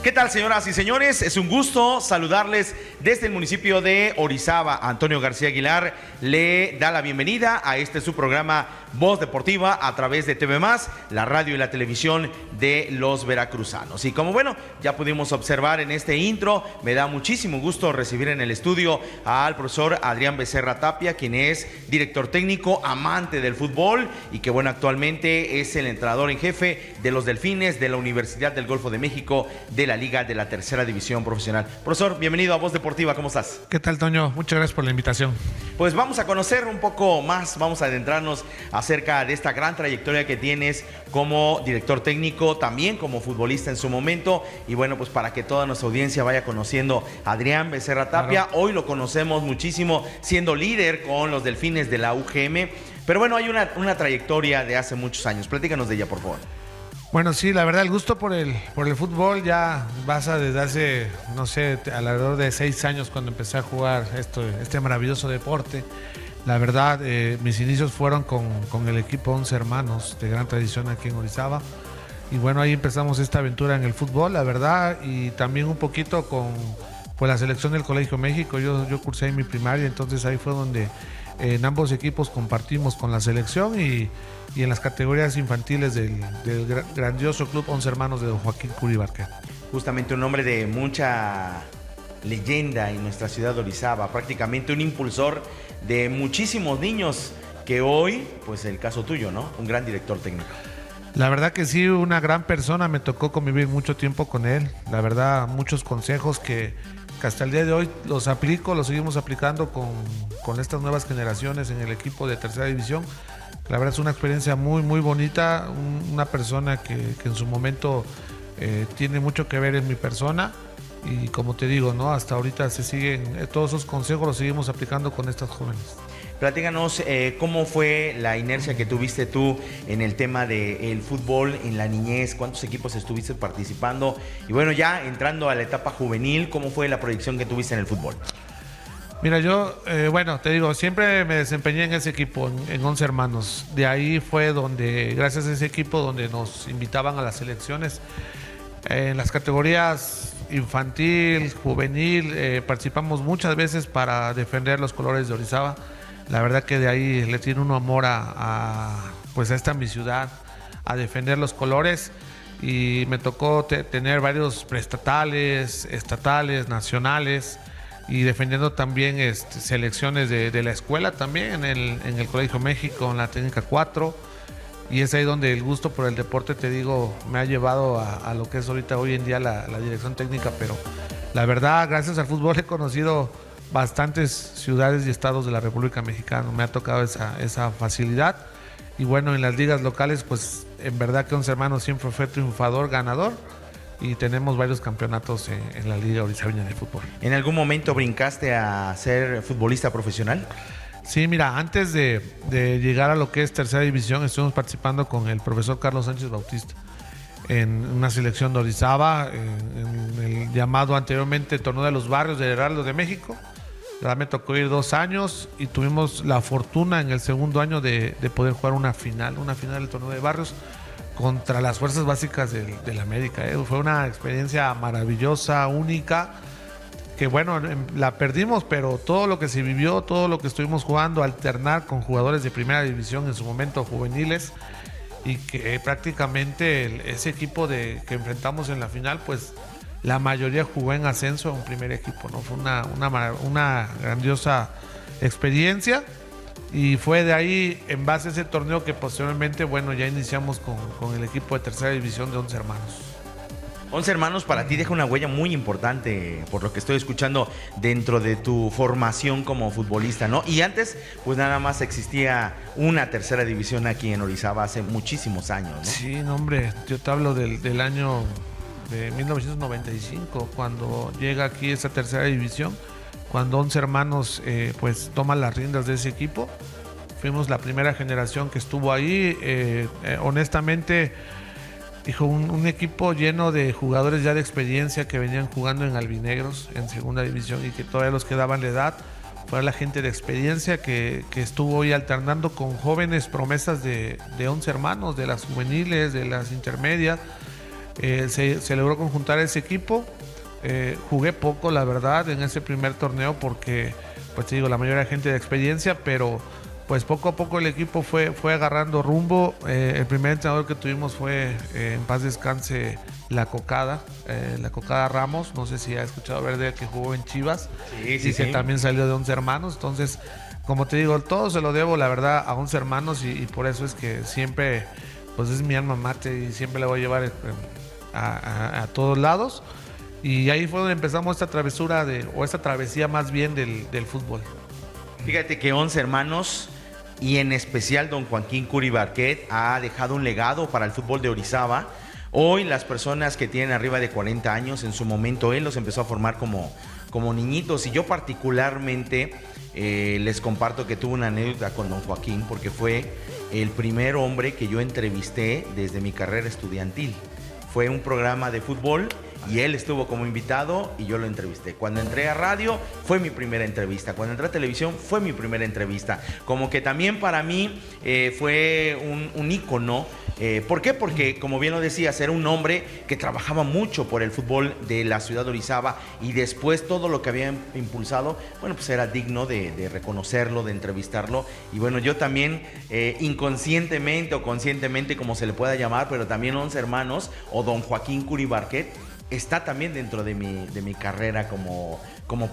¿Qué tal, señoras y señores? Es un gusto saludarles desde el municipio de Orizaba. Antonio García Aguilar le da la bienvenida a su programa Voz Deportiva a través de TV+, la radio y la televisión de los veracruzanos. Y como ya pudimos observar en este intro, me da muchísimo gusto recibir en el estudio al profesor Adrián Becerra Tapia, quien es director técnico, amante del fútbol y que actualmente es el entrenador en jefe de los Delfines de la Universidad del Golfo de México de la Liga de la Tercera División Profesional. Profesor, bienvenido a Voz Deportiva, ¿cómo estás? ¿Qué tal, Toño? Muchas gracias por la invitación. Pues vamos a conocer un poco más, vamos a adentrarnos acerca de esta gran trayectoria que tienes como director técnico, también como futbolista en su momento, y pues para que toda nuestra audiencia vaya conociendo a Adrián Becerra Tapia. Claro. Hoy lo conocemos muchísimo siendo líder con los Delfines de la UGM, pero hay una trayectoria de hace muchos años. Platícanos de ella, por favor. Bueno, sí, la verdad, el gusto por el fútbol ya pasa desde hace, no sé, alrededor de 6 años cuando empecé a jugar este maravilloso deporte. La verdad, mis inicios fueron con el equipo 11 Hermanos, de gran tradición aquí en Orizaba. Y ahí empezamos esta aventura en el fútbol, la verdad, y también un poquito con la selección del Colegio México. Yo cursé en mi primaria, entonces ahí fue donde en ambos equipos compartimos con la selección y en las categorías infantiles del grandioso club 11 Hermanos de don Joaquín Curibarqué. Justamente un hombre de mucha leyenda en nuestra ciudad de Orizaba, prácticamente un impulsor de muchísimos niños que hoy, el caso tuyo, ¿no? Un gran director técnico. La verdad que sí, una gran persona, me tocó convivir mucho tiempo con él. La verdad, muchos consejos que hasta el día de hoy los seguimos aplicando con estas nuevas generaciones en el equipo de tercera división. La verdad es una experiencia muy, muy bonita, una persona que en su momento tiene mucho que ver en mi persona y como te digo, ¿no? Hasta ahorita se siguen, todos esos consejos los seguimos aplicando con estas jóvenes. Platícanos cómo fue la inercia que tuviste tú en el tema del fútbol en la niñez, cuántos equipos estuviste participando y ya entrando a la etapa juvenil, ¿cómo fue la proyección que tuviste en el fútbol? Mira, yo, te digo, siempre me desempeñé en ese equipo, en 11 Hermanos. De ahí fue donde, gracias a ese equipo, donde nos invitaban a las selecciones. En las categorías infantil, juvenil, participamos muchas veces para defender los colores de Orizaba. La verdad que de ahí le tiene uno amor a esta mi ciudad, a defender los colores. Y me tocó tener varios preestatales, estatales, nacionales, y defendiendo también selecciones de la escuela también en el Colegio México, en la técnica 4, y es ahí donde el gusto por el deporte, te digo, me ha llevado a lo que es ahorita hoy en día la dirección técnica. Pero la verdad, gracias al fútbol he conocido bastantes ciudades y estados de la República Mexicana, me ha tocado esa facilidad. Y en las ligas locales, en verdad que 11 Hermanos siempre fue triunfador, ganador, y tenemos varios campeonatos en la Liga Orizabeña de Fútbol. ¿En algún momento brincaste a ser futbolista profesional? Sí, mira, antes de llegar a lo que es tercera división, estuvimos participando con el profesor Carlos Sánchez Bautista en una selección de Orizaba, en el llamado anteriormente Torneo de los Barrios del Heraldo de México. Ya me tocó ir 2 años y tuvimos la fortuna en el segundo año de poder jugar una final del Torneo de Barrios contra las fuerzas básicas del América. Fue una experiencia maravillosa, única, que la perdimos, pero todo lo que se vivió, todo lo que estuvimos jugando, alternar con jugadores de primera división en su momento juveniles, y que prácticamente ese equipo que enfrentamos en la final, la mayoría jugó en ascenso en un primer equipo, ¿no? Fue una grandiosa experiencia. Y fue de ahí, en base a ese torneo, que posteriormente, bueno, ya iniciamos con el equipo de tercera división de 11 hermanos. 11 hermanos para ti deja una huella muy importante, por lo que estoy escuchando, dentro de tu formación como futbolista, ¿no? Y antes, pues nada más existía una tercera división aquí en Orizaba hace muchísimos años, ¿no? Sí, no, hombre, yo te hablo del año de 1995, cuando llega aquí esa tercera división, cuando 11 hermanos pues toman las riendas de ese equipo. Fuimos la primera generación que estuvo ahí. Honestamente, dijo, un equipo lleno de jugadores ya de experiencia que venían jugando en albinegros en segunda división y que todavía los quedaban la edad. Fue la gente de experiencia que estuvo hoy alternando con jóvenes promesas de 11 hermanos, de las juveniles, de las intermedias. Se logró conjuntar ese equipo. Jugué poco, la verdad, en ese primer torneo porque, pues te digo, la mayoría de gente de experiencia, pero pues poco a poco el equipo fue agarrando rumbo. El primer entrenador que tuvimos fue, en paz descanse, La Cocada Ramos. No sé si ha escuchado ver de él, que jugó en Chivas. Sí, y que también salió de 11 hermanos. Entonces, como te digo, todo se lo debo, la verdad, a 11 hermanos y por eso es que siempre, pues es mi alma mater y siempre la voy a llevar a todos lados. Y ahí fue donde empezamos esta travesura, esta travesía más bien del fútbol. Fíjate que 11 hermanos, y en especial don Joaquín Curi Barquet, ha dejado un legado para el fútbol de Orizaba. Hoy las personas que tienen arriba de 40 años, en su momento él los empezó a formar como niñitos, y yo particularmente les comparto que tuve una anécdota con don Joaquín, porque fue el primer hombre que yo entrevisté desde mi carrera estudiantil. Fue un programa de fútbol y él estuvo como invitado y yo lo entrevisté. Cuando entré a radio fue mi primera entrevista. Cuando entré a televisión fue mi primera entrevista. Como que también para mí fue un ícono. ¿Por qué? Porque, como bien lo decías, era un hombre que trabajaba mucho por el fútbol de la ciudad de Orizaba, y después todo lo que había impulsado, bueno, pues era digno de reconocerlo, de entrevistarlo. Y bueno, yo también, inconscientemente o conscientemente, como se le pueda llamar, pero también 11 hermanos o don Joaquín Curi Barquet está también dentro de mi carrera como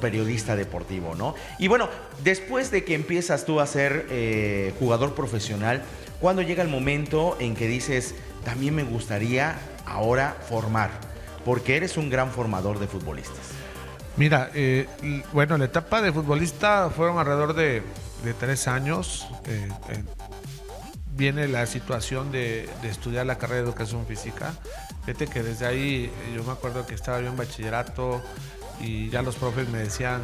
periodista deportivo, ¿no? Y bueno, después de que empiezas tú a ser jugador profesional, ¿cuándo llega el momento en que dices, también me gustaría ahora formar? Porque eres un gran formador de futbolistas. Mira, bueno, la etapa de futbolista fueron alrededor de 3 años. Viene la situación de estudiar la carrera de educación física. Fíjate que desde ahí, yo me acuerdo que estaba yo en bachillerato y ya los profes me decían,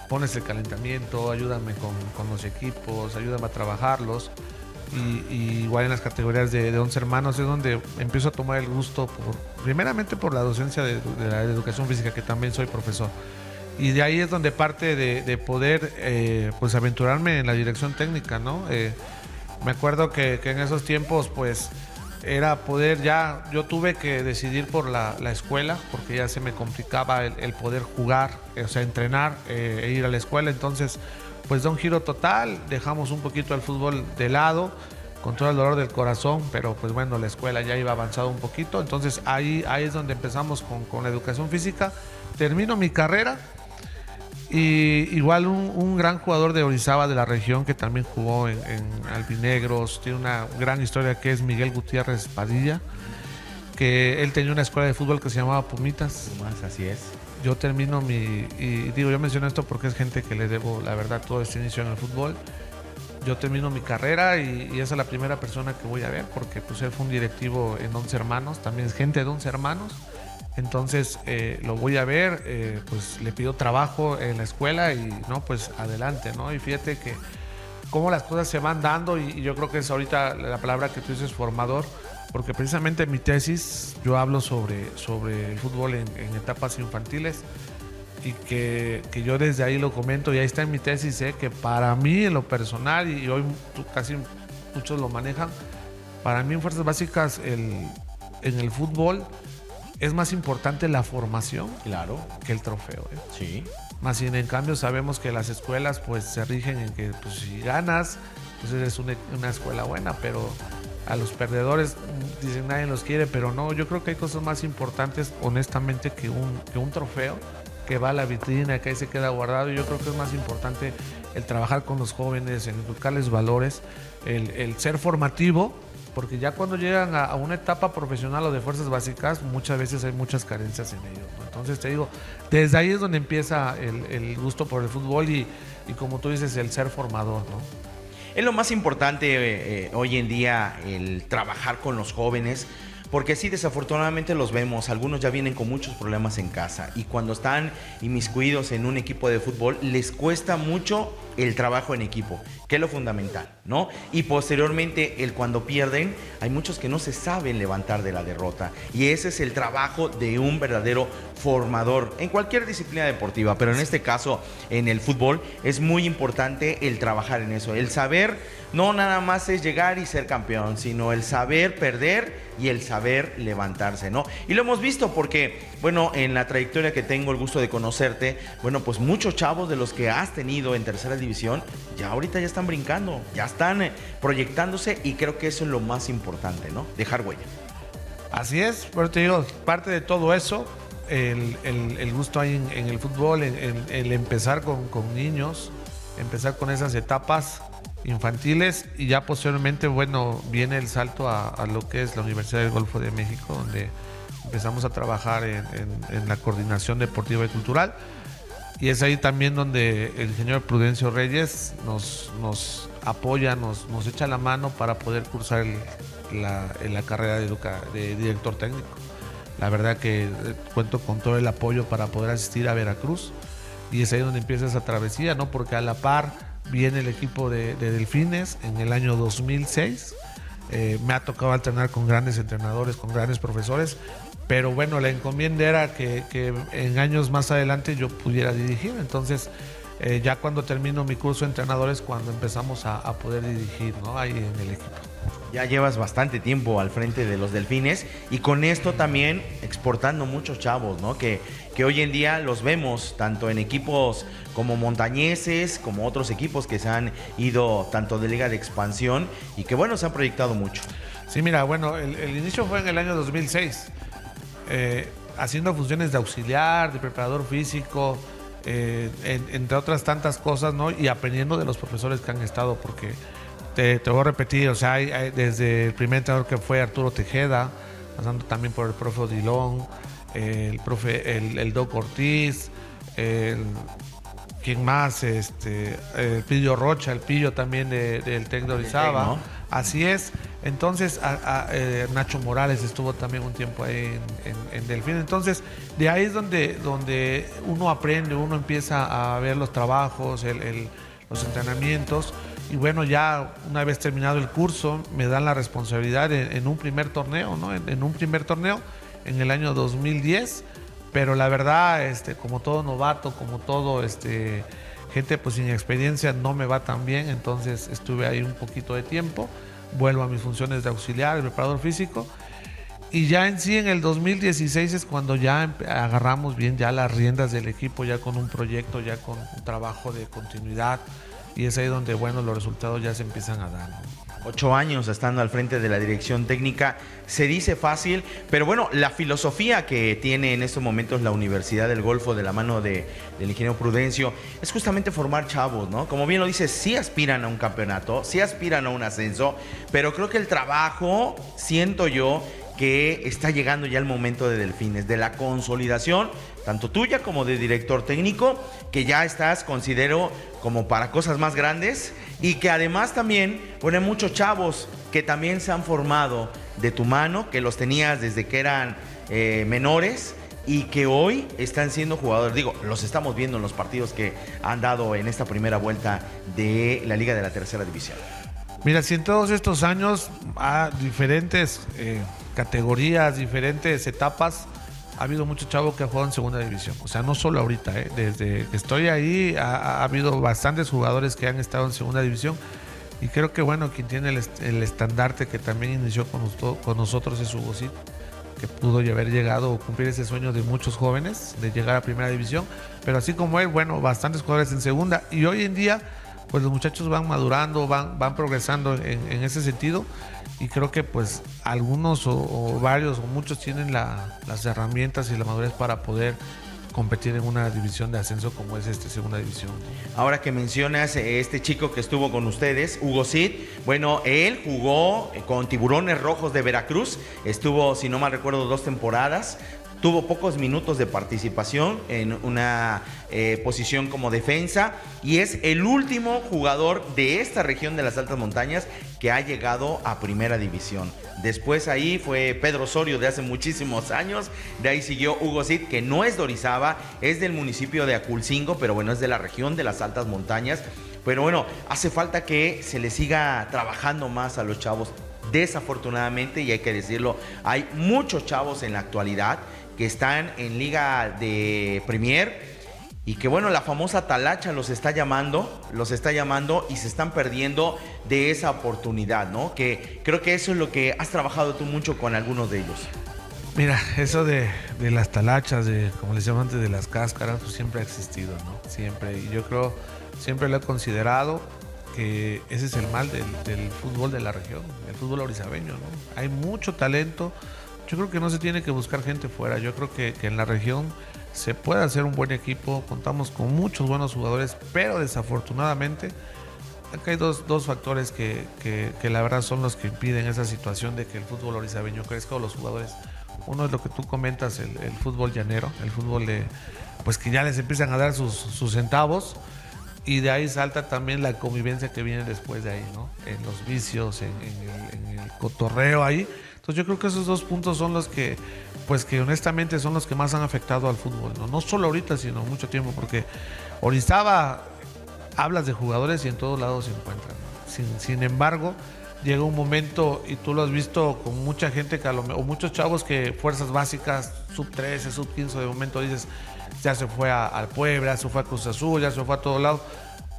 pones el calentamiento, ayúdame con los equipos, ayúdame a trabajarlos. Y igual en las categorías de 11 hermanos es donde empiezo a tomar el gusto, primeramente por la docencia de la educación física, que también soy profesor. Y de ahí es donde parte de poder pues aventurarme en la dirección técnica, ¿no? Me acuerdo que en esos tiempos pues era poder ya, yo tuve que decidir por la escuela, porque ya se me complicaba el poder jugar, o sea, entrenar e ir a la escuela. Entonces pues da un giro total, dejamos un poquito el fútbol de lado, con todo el dolor del corazón, pero pues bueno, la escuela ya iba avanzado un poquito. Entonces ahí es donde empezamos con la educación física. Termino mi carrera. Y igual un gran jugador de Orizaba, de la región, que también jugó en albinegros, tiene una gran historia, que es Miguel Gutiérrez Padilla, que él tenía una escuela de fútbol que se llamaba Pumitas. Así es. Yo termino yo menciono esto porque es gente que le debo, la verdad, todo este inicio en el fútbol. Yo termino mi carrera y esa es la primera persona que voy a ver, porque pues él fue un directivo en 11 hermanos, también es gente de 11 hermanos. Entonces lo voy a ver, pues le pido trabajo en la escuela y no, pues adelante, ¿no? Y fíjate que cómo las cosas se van dando, y yo creo que es ahorita la palabra que tú dices, formador, porque precisamente en mi tesis yo hablo sobre el fútbol en etapas infantiles, y que yo desde ahí lo comento, y ahí está en mi tesis, que para mí en lo personal, y hoy casi muchos lo manejan, para mí en fuerzas básicas en el fútbol es más importante la formación, claro, que el trofeo. Sí. Más bien, en cambio, sabemos que las escuelas pues se rigen en que pues, si ganas, pues eres una escuela buena, pero a los perdedores dicen nadie los quiere. Pero no, yo creo que hay cosas más importantes, honestamente, que un trofeo que va a la vitrina, que ahí se queda guardado. Y yo creo que es más importante el trabajar con los jóvenes, el inculcarles valores, el ser formativo, porque ya cuando llegan a una etapa profesional o de fuerzas básicas, muchas veces hay muchas carencias en ellos, ¿no? Entonces te digo, desde ahí es donde empieza el gusto por el fútbol y como tú dices, el ser formador, ¿no? Es lo más importante hoy en día, el trabajar con los jóvenes, porque sí, desafortunadamente los vemos, algunos ya vienen con muchos problemas en casa y cuando están inmiscuidos en un equipo de fútbol les cuesta mucho el trabajo en equipo, que es lo fundamental, ¿no? Y posteriormente, cuando pierden, hay muchos que no se saben levantar de la derrota y ese es el trabajo de un verdadero formador en cualquier disciplina deportiva, pero en este caso, en el fútbol, es muy importante el trabajar en eso, el saber. No nada más es llegar y ser campeón, sino el saber perder y el saber levantarse, ¿no? Y lo hemos visto porque, bueno, en la trayectoria que tengo el gusto de conocerte, bueno, pues muchos chavos de los que has tenido en tercera división, ya ahorita ya están brincando, ya están proyectándose y creo que eso es lo más importante, ¿no? Dejar huella. Así es, pero te digo, parte de todo eso, el gusto ahí en el fútbol, el empezar con niños, empezar con esas etapas infantiles y ya posteriormente, bueno, viene el salto a lo que es la Universidad del Golfo de México, donde empezamos a trabajar en la coordinación deportiva y cultural, y es ahí también donde el ingeniero Prudencio Reyes nos apoya, nos echa la mano para poder cursar la carrera de director técnico. La verdad que cuento con todo el apoyo para poder asistir a Veracruz y es ahí donde empieza esa travesía, ¿no? Porque a la par viene el equipo de Delfines en el año 2006. Me ha tocado alternar con grandes entrenadores, con grandes profesores, pero bueno, la encomienda era que en años más adelante yo pudiera dirigir. Entonces, ya cuando termino mi curso de entrenadores, cuando empezamos a poder dirigir, ¿no? Ahí en el equipo. Ya llevas bastante tiempo al frente de los Delfines y con esto también exportando muchos chavos, ¿no? Que hoy en día los vemos tanto en equipos como montañeses, como otros equipos que se han ido tanto de liga de expansión y que bueno, se han proyectado mucho. Sí, mira, bueno, el inicio fue en el año 2006, haciendo funciones de auxiliar, de preparador físico, entre otras tantas cosas, ¿no? Y aprendiendo de los profesores que han estado, porque te voy a repetir, o sea, hay desde el primer entrenador que fue Arturo Tejeda, pasando también por el profe Odilón, el Doc Ortiz, ¿quién más? El Pillo Rocha, el Pillo también del Tec de Orizaba. ¿No? Así es. Entonces, Nacho Morales estuvo también un tiempo ahí en Delfín. Entonces, de ahí es donde uno aprende, uno empieza a ver los trabajos, los entrenamientos. Y bueno, ya una vez terminado el curso, me dan la responsabilidad en un primer torneo, ¿no? En un primer torneo en el año 2010. Pero la verdad, como todo novato, como todo gente pues sin experiencia, no me va tan bien. Entonces estuve ahí un poquito de tiempo, vuelvo a mis funciones de auxiliar, de preparador físico. Y ya en sí, en el 2016 es cuando ya agarramos bien ya las riendas del equipo, ya con un proyecto, ya con un trabajo de continuidad. Y es ahí donde, bueno, los resultados ya se empiezan a dar, ¿no? 8 años estando al frente de la dirección técnica, se dice fácil, pero bueno, la filosofía que tiene en estos momentos la Universidad del Golfo de la mano del ingeniero Prudencio es justamente formar chavos, ¿no? Como bien lo dices, sí aspiran a un campeonato, sí aspiran a un ascenso, pero creo que el trabajo, siento yo, que está llegando ya el momento de Delfines, de la consolidación, tanto tuya como de director técnico, que ya estás, considero, como para cosas más grandes y que además también, bueno, hay muchos chavos que también se han formado de tu mano, que los tenías desde que eran menores y que hoy están siendo jugadores. Digo, los estamos viendo en los partidos que han dado en esta primera vuelta de la Liga de la Tercera División. Mira, si en todos estos años a diferentes categorías, diferentes etapas, ha habido muchos chavos que han jugado en segunda división. O sea, no solo ahorita, desde que estoy ahí ha habido bastantes jugadores que han estado en segunda división. Y creo que, bueno, quien tiene el estandarte que también inició con nosotros es Hugo Cid, que pudo haber llegado o cumplir ese sueño de muchos jóvenes de llegar a primera división. Pero así como él, bueno, bastantes jugadores en segunda. Y hoy en día, pues los muchachos van madurando, van progresando en ese sentido. Y creo que pues algunos o varios o muchos tienen las herramientas y la madurez para poder competir en una división de ascenso como es segunda división. Ahora que mencionas este chico que estuvo con ustedes, Hugo Cid, bueno, él jugó con Tiburones Rojos de Veracruz, estuvo, si no mal recuerdo, 2 temporadas. Tuvo pocos minutos de participación en una posición como defensa y es el último jugador de esta región de las altas montañas que ha llegado a primera división. Después ahí fue Pedro Osorio de hace muchísimos años, de ahí siguió Hugo Cid, que no es de Orizaba, es del municipio de Aculcingo, pero bueno, es de la región de las altas montañas. Pero bueno, hace falta que se le siga trabajando más a los chavos. Desafortunadamente, y hay que decirlo, hay muchos chavos en la actualidad que están en Liga de Premier y que bueno, la famosa talacha los está llamando y se están perdiendo de esa oportunidad, ¿no? Que creo que eso es lo que has trabajado tú mucho con algunos de ellos. Mira, eso de las talachas, como les llamo antes, de las cáscaras, pues siempre ha existido, ¿no? Siempre. Y yo creo, siempre lo he considerado que ese es el mal del fútbol de la región, el fútbol orizabeño, ¿no? Hay mucho talento. Yo creo que no se tiene que buscar gente fuera. Yo creo que en la región se puede hacer un buen equipo. Contamos con muchos buenos jugadores, pero desafortunadamente acá hay dos factores que la verdad son los que impiden esa situación de que el fútbol orizabeño crezca o los jugadores. Uno es lo que tú comentas, el fútbol llanero, el fútbol pues que ya les empiezan a dar sus centavos. Y de ahí salta también la convivencia que viene después de ahí, ¿no? En los vicios, en el cotorreo ahí. Entonces yo creo que esos 2 puntos son los que, pues que honestamente son los que más han afectado al fútbol, ¿no? No solo ahorita, sino mucho tiempo, porque Orizaba hablas de jugadores y en todos lados se encuentran, ¿no? Sin embargo, llega un momento, y tú lo has visto con mucha gente, o muchos chavos que fuerzas básicas, sub 13, sub 15, de momento dices, ya se fue al Puebla, ya se fue a Cruz Azul, ya se fue a todos lados.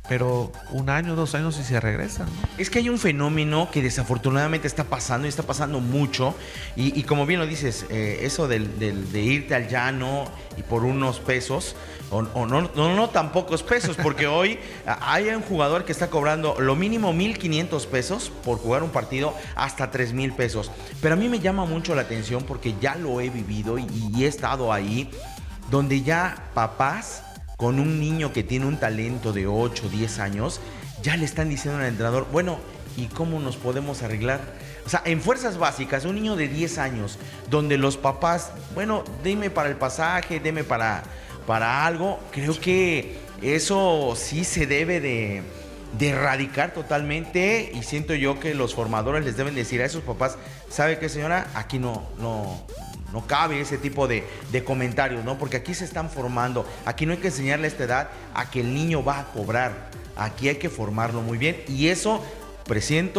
Pero 1 año, 2 años y se regresan, ¿no? Es que hay un fenómeno que desafortunadamente está pasando y está pasando mucho. Y como bien lo dices, eso de irte al llano y por unos pesos, o no tan pocos pesos, porque hoy hay un jugador que está cobrando lo mínimo 1,500 pesos por jugar un partido, hasta 3,000 pesos. Pero a mí me llama mucho la atención porque ya lo he vivido y he estado ahí, donde ya papás con un niño que tiene un talento de 8, 10 años, ya le están diciendo al entrenador, bueno, ¿y cómo nos podemos arreglar? O sea, en fuerzas básicas, un niño de 10 años, donde los papás, bueno, deme para el pasaje, deme para algo, creo que eso sí se debe de erradicar totalmente, y siento yo que los formadores les deben decir a esos papás, ¿sabe qué, señora? Aquí no cabe ese tipo de comentarios, ¿no? Porque aquí se están formando. Aquí no hay que enseñarle a esta edad a que el niño va a cobrar. Aquí hay que formarlo muy bien. Y eso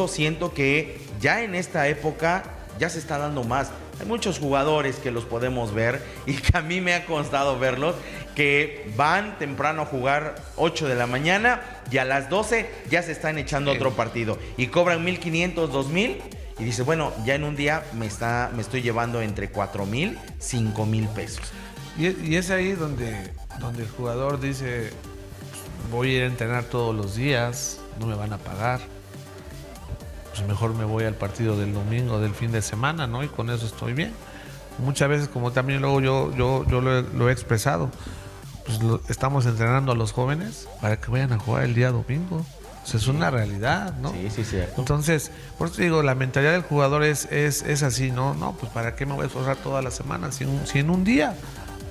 siento que ya en esta época ya se está dando más. Hay muchos jugadores que los podemos ver y que a mí me ha costado verlos, que van temprano a jugar 8 de la mañana y a las 12 ya se están echando otro partido y cobran 1,500, 2,000. Y dice, bueno, ya en un día me estoy llevando entre 4,000, 5,000 pesos. Y es ahí donde el jugador dice, voy a ir a entrenar todos los días, no me van a pagar. Pues mejor me voy al partido del domingo, del fin de semana, ¿no? Y con eso estoy bien. Muchas veces, como también luego yo lo he expresado, pues estamos entrenando a los jóvenes para que vayan a jugar el día domingo. O sea, es una realidad, ¿no? Sí, cierto. Entonces, por eso digo, la mentalidad del jugador es así, ¿no? No, pues ¿para qué me voy a esforzar toda la semana? Si en un día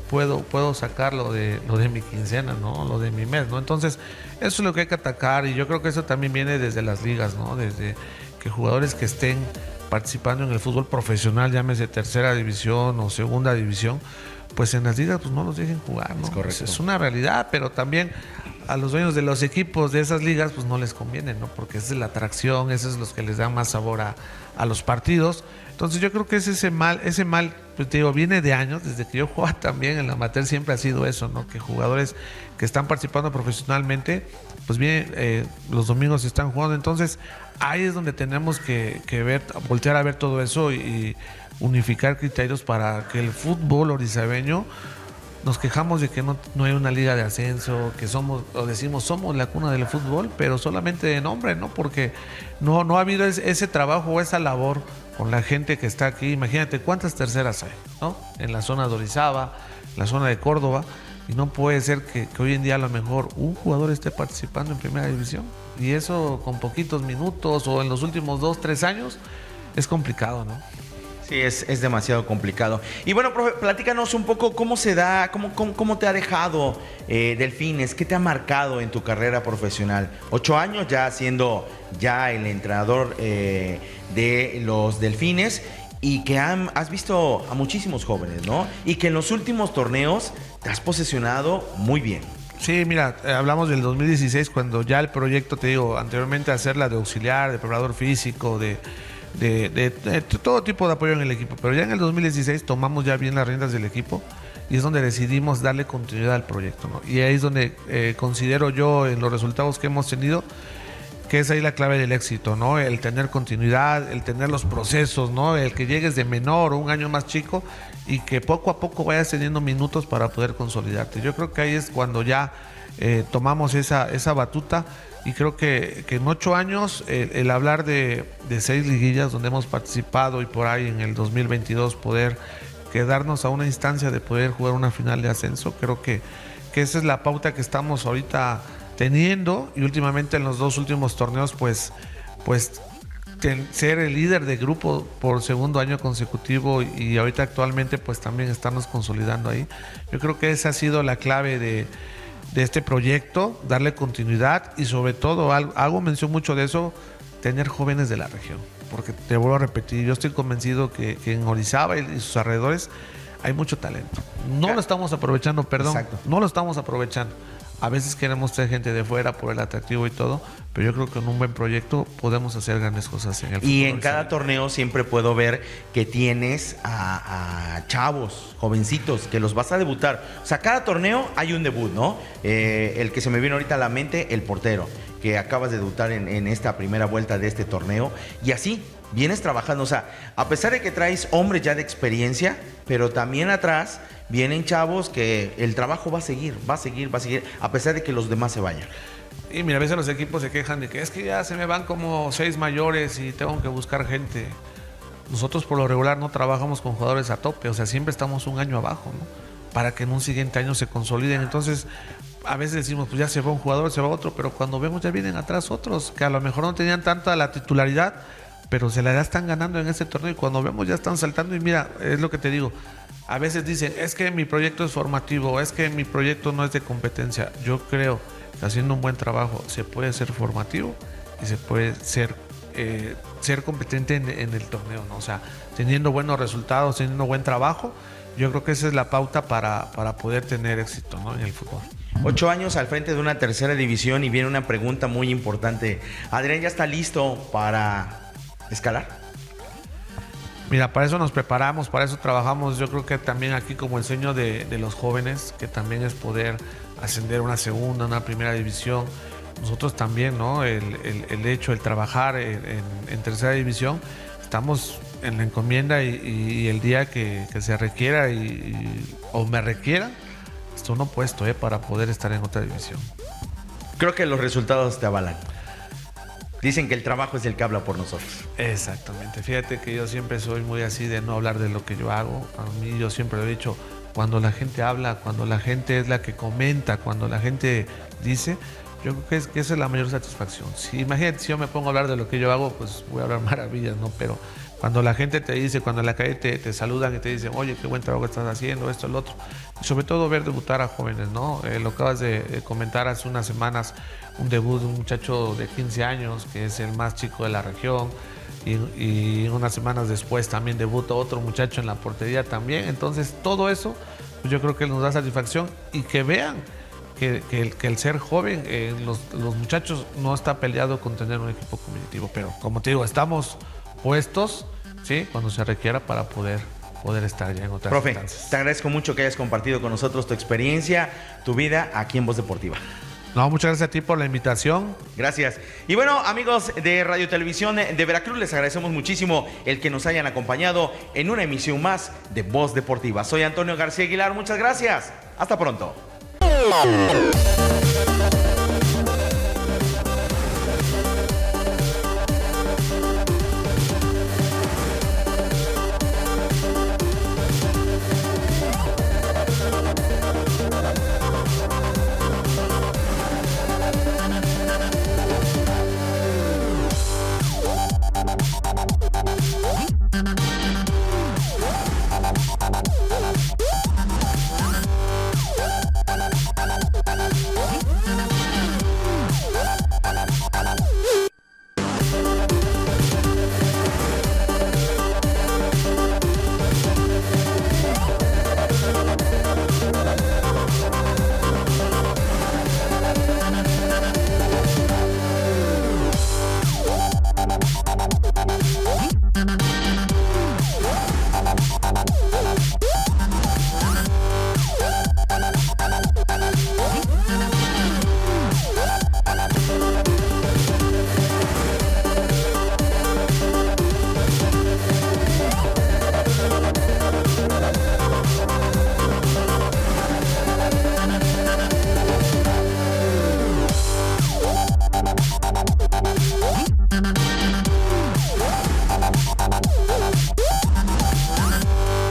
puedo sacar lo de mi quincena, ¿no? Lo de mi mes, ¿no? Entonces, eso es lo que hay que atacar, y yo creo que eso también viene desde las ligas, ¿no? Desde que jugadores que estén participando en el fútbol profesional, llámese tercera división o segunda división, pues en las ligas pues no los dejen jugar, ¿no? Es correcto. Es una realidad, pero también a los dueños de los equipos de esas ligas pues no les conviene, ¿no? Porque esa es la atracción, esos es los que les dan más sabor a los partidos. Entonces yo creo que ese mal, pues te digo, viene de años, desde que yo jugaba también en la amateur siempre ha sido eso, ¿no? Que jugadores que están participando profesionalmente, pues bien, los domingos están jugando. Entonces ahí es donde tenemos que ver, voltear a ver todo eso y unificar criterios para que el fútbol orizabeño, nos quejamos de que no hay una liga de ascenso, que somos la cuna del fútbol, pero solamente de nombre, ¿no? Porque no ha habido ese trabajo o esa labor con la gente que está aquí. Imagínate cuántas terceras hay, ¿no? En la zona de Orizaba, en la zona de Córdoba, Y no puede ser que hoy en día a lo mejor un jugador esté participando en primera división. Y eso con poquitos minutos o en los últimos 2, 3 años es complicado, ¿no? Sí, es demasiado complicado. Y bueno, profe, platícanos un poco cómo se da, cómo te ha dejado Delfines, qué te ha marcado en tu carrera profesional. 8 años ya siendo ya el entrenador de los Delfines y que has visto a muchísimos jóvenes, ¿no? Y que en los últimos torneos te has posesionado muy bien. Sí, mira, hablamos del 2016 cuando ya el proyecto, te digo, anteriormente hacerla de auxiliar, de preparador físico, de todo tipo de apoyo en el equipo, pero ya en el 2016 tomamos ya bien las riendas del equipo y es donde decidimos darle continuidad al proyecto, ¿no? Y ahí es donde considero yo en los resultados que hemos tenido que es ahí la clave del éxito, ¿no? El tener continuidad, el tener los procesos, ¿no? El que llegues de menor o un año más chico y que poco a poco vayas teniendo minutos para poder consolidarte. Yo creo que ahí es cuando ya tomamos esa batuta. Y creo que en 8 años el hablar de 6 liguillas donde hemos participado y por ahí en el 2022 poder quedarnos a una instancia de poder jugar una final de ascenso, creo que esa es la pauta que estamos ahorita teniendo y últimamente en los 2 últimos torneos pues ser el líder de grupo por segundo año consecutivo y ahorita actualmente pues también estarnos consolidando ahí. Yo creo que esa ha sido la clave de este proyecto, darle continuidad y sobre todo, hago mención mucho de eso, tener jóvenes de la región, porque te vuelvo a repetir, yo estoy convencido que en Orizaba y sus alrededores hay mucho talento. No lo estamos aprovechando, perdón. Exacto. No lo estamos aprovechando. A veces queremos traer gente de fuera por el atractivo y todo, pero yo creo que en un buen proyecto podemos hacer grandes cosas en el fútbol. Y en cada torneo siempre puedo ver que tienes a chavos, jovencitos, que los vas a debutar. O sea, cada torneo hay un debut, ¿no? El que se me viene ahorita a la mente, el portero, que acabas de debutar en esta primera vuelta de este torneo. Y así vienes trabajando. O sea, a pesar de que traes hombres ya de experiencia, pero también atrás vienen chavos que el trabajo va a seguir, a pesar de que los demás se vayan. Y mira, a veces los equipos se quejan de que es que ya se me van como 6 mayores y tengo que buscar gente. Nosotros por lo regular no trabajamos con jugadores a tope, o sea, siempre estamos un año abajo, ¿no? Para que en un siguiente año se consoliden. Entonces, a veces decimos, pues ya se va un jugador, se va otro, pero cuando vemos ya vienen atrás otros que a lo mejor no tenían tanta la titularidad, pero se la están ganando en este torneo y cuando vemos ya están saltando y mira, es lo que te digo. A veces dicen, es que mi proyecto es formativo, es que mi proyecto no es de competencia. Yo creo que haciendo un buen trabajo se puede ser formativo y se puede ser competente en el torneo, ¿no? O sea, teniendo buenos resultados, teniendo buen trabajo, yo creo que esa es la pauta para poder tener éxito, ¿no? En el fútbol. 8 años al frente de una tercera división y viene una pregunta muy importante. Adrián, ¿ya está listo para escalar? Mira, para eso nos preparamos, para eso trabajamos. Yo creo que también aquí como el sueño de los jóvenes, que también es poder ascender a una segunda, una primera división. Nosotros también, ¿no? El hecho, el trabajar en tercera división, estamos en la encomienda y el día que se requiera o me requiera, estoy no puesto para poder estar en otra división. Creo que los resultados te avalan. Dicen que el trabajo es el que habla por nosotros. Exactamente. Fíjate que yo siempre soy muy así de no hablar de lo que yo hago. A mí yo siempre lo he dicho, cuando la gente habla, cuando la gente es la que comenta, cuando la gente dice, yo creo que esa es la mayor satisfacción. Si imagínate, si yo me pongo a hablar de lo que yo hago, pues voy a hablar maravillas, ¿no? Pero cuando la gente te dice, cuando en la calle te saludan y te dicen, oye, qué buen trabajo estás haciendo, esto, lo otro. Y sobre todo ver debutar a jóvenes, ¿no? Lo acabas de comentar hace unas semanas, un debut de un muchacho de 15 años, que es el más chico de la región. Y unas semanas después también debuta otro muchacho en la portería también. Entonces, todo eso, pues yo creo que nos da satisfacción y que vean que el ser joven, los muchachos no está peleado con tener un equipo competitivo. Pero, como te digo, estamos puestos, ¿sí? Cuando se requiera para poder estar ya en otras instancias. Profe, te agradezco mucho que hayas compartido con nosotros tu experiencia, tu vida aquí en Voz Deportiva. No, muchas gracias a ti por la invitación. Gracias. Y bueno, amigos de Radio Televisión de Veracruz, les agradecemos muchísimo el que nos hayan acompañado en una emisión más de Voz Deportiva. Soy Antonio García Aguilar, muchas gracias. Hasta pronto.